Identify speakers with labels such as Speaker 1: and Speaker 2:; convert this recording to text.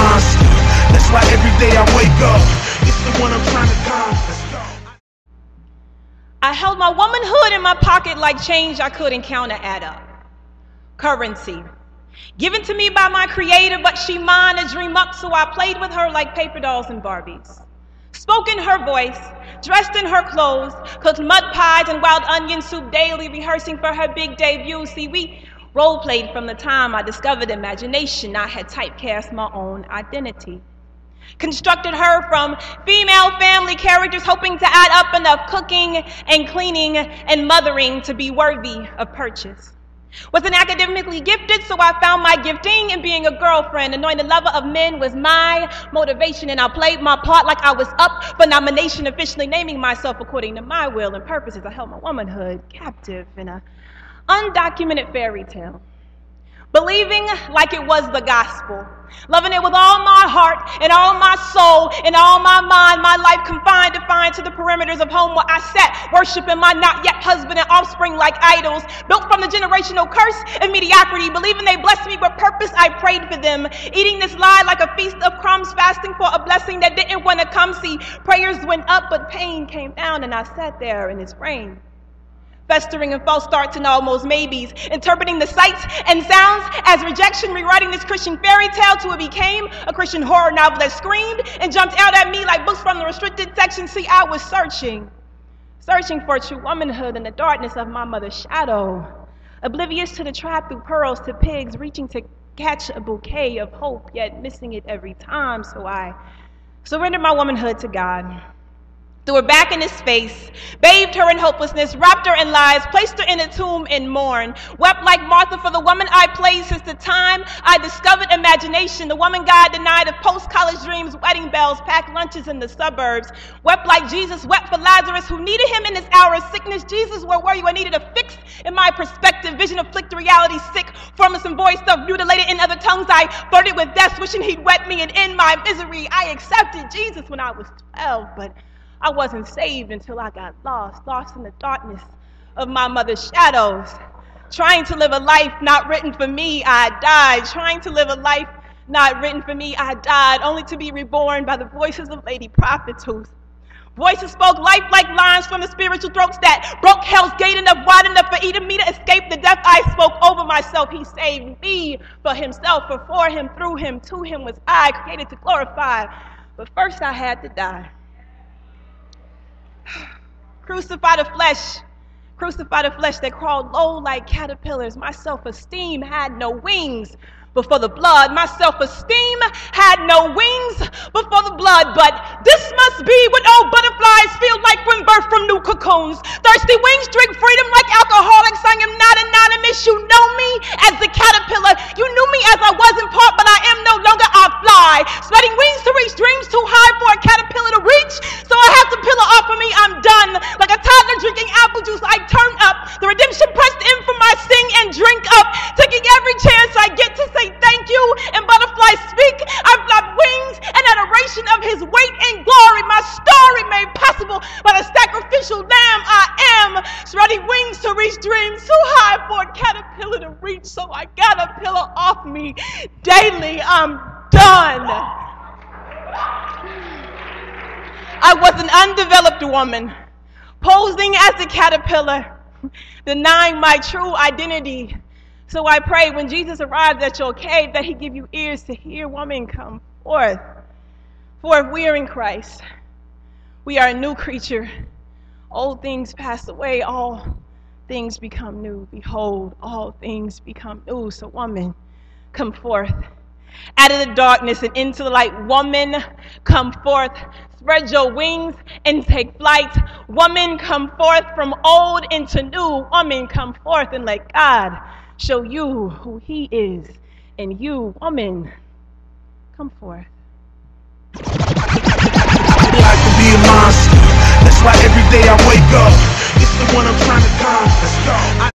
Speaker 1: monster. That's why every day I wake up, it's the one I'm trying to calm. Let's go.
Speaker 2: I held my womanhood in my pocket like change I couldn't count or add up. Currency, given to me by my creator, but she mine to dream up, so I played with her like paper dolls and Barbies. Spoke in her voice, dressed in her clothes, cooked mud pies and wild onion soup daily, rehearsing for her big debut. See, we role-played from the time I discovered imagination. I had typecast my own identity. Constructed her from female family characters, hoping to add up enough cooking and cleaning and mothering to be worthy of purchase. Wasn't academically gifted, so I found my gifting in being a girlfriend. Anointed lover of men was my motivation, and I played my part like I was up for nomination, officially naming myself according to my will and purposes. I held my womanhood captive in an undocumented fairy tale, believing like it was the gospel, loving it with all my heart and all my soul and all my mind, my life confined, defined to the perimeters of home where I sat, worshiping my not yet husband and offspring like idols, built from the generational curse of mediocrity, believing they blessed me with purpose. I prayed for them, eating this lie like a feast of crumbs, fasting for a blessing that didn't want to come. See, prayers went up, but pain came down, and I sat there in its rain, festering in false starts and almost maybes, interpreting the sights and sounds as rejection, rewriting this Christian fairy tale till it became a Christian horror novel that screamed and jumped out at me like books from the restricted section. See, I was searching for true womanhood in the darkness of my mother's shadow, oblivious to the trap through pearls to pigs, reaching to catch a bouquet of hope, yet missing it every time. So I surrendered my womanhood to God. Threw her back in his face, bathed her in hopelessness, wrapped her in lies, placed her in a tomb and mourned, wept like Martha for the woman I played since the time I discovered imagination, the woman God denied of post-college dreams, wedding bells, packed lunches in the suburbs, wept like Jesus, wept for Lazarus who needed him in his hour of sickness. Jesus, where were you? I needed a fix in my perspective, vision afflicted, reality sick, formless and void stuff mutilated in other tongues. I flirted with death, wishing he'd wet me, and in my misery I accepted Jesus when I was 12, but I wasn't saved until I got lost in the darkness of my mother's shadows. Trying to live a life not written for me, I died. Trying to live a life not written for me, I died, only to be reborn by the voices of lady prophets whose voices spoke life like lines from the spiritual throats that broke hell's gate enough wide enough for even me to escape the death I spoke over myself. He saved me for himself, for him, through him, to him was I created to glorify. But first I had to die. Crucify the flesh that crawled low like caterpillars. My self-esteem had no wings before the blood. My self-esteem had no wings before the blood. But this must be what old butterflies feel like when birthed from new cocoons. Thirsty wings drink freedom like alcoholics. I am not anonymous. You know me as the caterpillar. You knew me as I was in part, but I am no longer. I fly, spreading wings to reach dreams too high for a caterpillar to reach. So I have to peel it off of me. I'm done. Like a toddler drinking apple juice, I turn up. The redemption pressed in for my sing and drink up, taking every chance I get to say thank you. And butterflies speak. I've flapped wings in adoration of his weight and glory. My story made possible by the sacrificial lamb I am, spreading wings to reach dreams too high for a caterpillar to reach. So I gotta peel it off me daily. I'm done. I was an undeveloped woman, posing as a caterpillar, denying my true identity. So I pray when Jesus arrives at your cave that he give you ears to hear. Woman, come forth. For if we are in Christ, we are a new creature. Old things pass away, all things become new. Behold, all things become new. So woman, come forth. Out of the darkness and into the light, woman, come forth. Spread your wings and take flight. Woman, come forth from old into new. Woman, come forth and let God show you who he is. And you, woman, come forth.
Speaker 1: Life to be a monster. That's why every day I wake up, it's the one I'm trying to calm. Let's go.